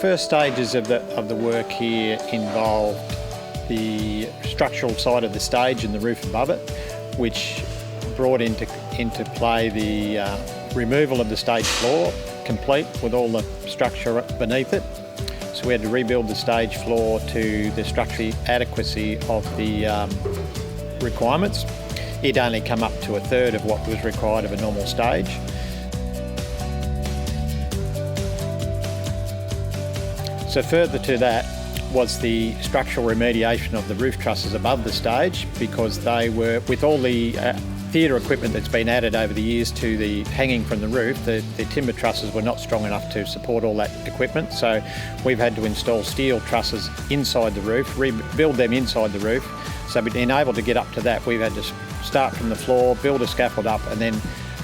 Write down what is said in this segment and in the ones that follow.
First stages of the work here involved the structural side of the stage and the roof above it, which brought into play the removal of the stage floor, complete with all the structure beneath it. So we had to rebuild the stage floor to the structural adequacy of the requirements. It only come up to a third of what was required of a normal stage. So further to that was the structural remediation of the roof trusses above the stage, because they were, with all the theatre equipment that's been added over the years to the hanging from the roof, the timber trusses were not strong enough to support all that equipment. So we've had to install steel trusses inside the roof, rebuild them inside the roof. So being able to get up to that, we've had to start from the floor, build a scaffold up, and then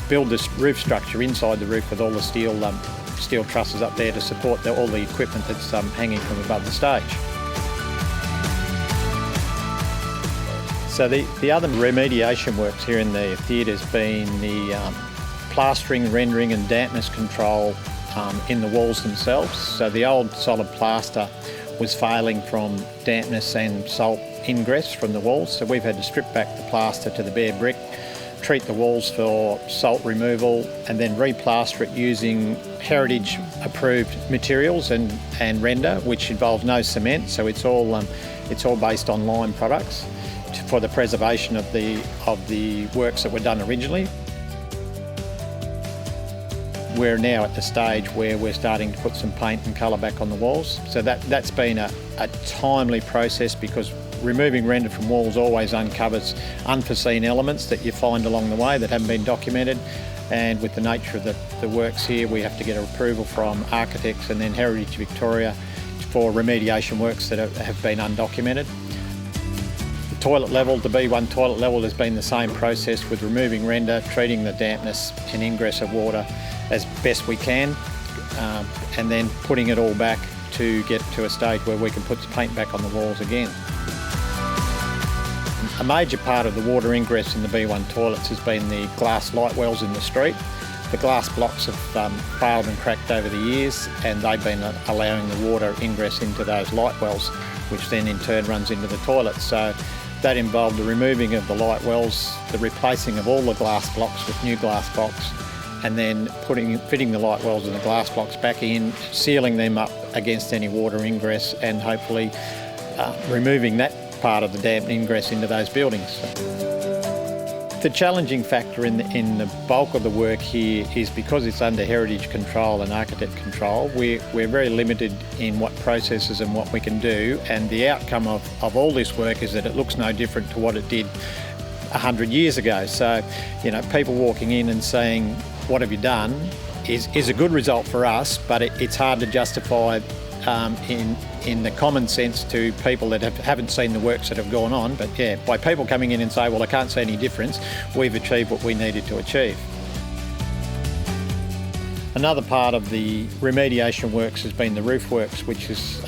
build this roof structure inside the roof with all the steel trusses up there to support all the equipment that's hanging from above the stage. So the other remediation works here in the theatre has been the plastering, rendering and dampness control in the walls themselves. So the old solid plaster was failing from dampness and salt ingress from the walls, so we've had to strip back the plaster to the bare brick, treat the walls for salt removal and then replaster it using heritage approved materials and render, which involves no cement, so it's all based on lime products for the preservation of the works that were done originally. We're now at the stage where we're starting to put some paint and colour back on the walls, so that's been a timely process, because removing render from walls always uncovers unforeseen elements that you find along the way that haven't been documented, and with the nature of the works here, we have to get approval from architects and then Heritage Victoria for remediation works that have been undocumented. The toilet level, the B1 toilet level, has been the same process, with removing render, treating the dampness and ingress of water as best we can, and then putting it all back to get to a stage where we can put the paint back on the walls again. A major part of the water ingress in the B1 toilets has been the glass light wells in the street. The glass blocks have failed and cracked over the years, and they've been allowing the water ingress into those light wells, which then in turn runs into the toilets. So that involved the removing of the light wells, the replacing of all the glass blocks with new glass blocks, and then fitting the light wells and the glass blocks back in, sealing them up against any water ingress, and hopefully removing that part of the damp ingress into those buildings. The challenging factor in the bulk of the work here is, because it's under heritage control and architect control, we're very limited in what processes and what we can do, and the outcome of all this work is that it looks no different to what it did 100 years ago. So, people walking in and saying, "What have you done?" is a good result for us, but it's hard to justify in the common sense to people that haven't seen the works that have gone on. But yeah, by people coming in and say, "Well, I can't see any difference," we've achieved what we needed to achieve. Another part of the remediation works has been the roof works, which has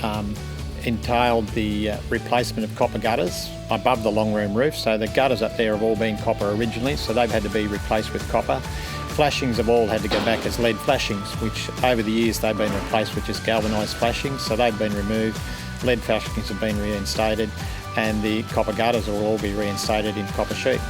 entailed the replacement of copper gutters above the long room roof. So the gutters up there have all been copper originally, so they've had to be replaced with copper. Flashings have all had to go back as lead flashings, which over the years they've been replaced with just galvanised flashings, so they've been removed. Lead flashings have been reinstated, and the copper gutters will all be reinstated in copper sheet.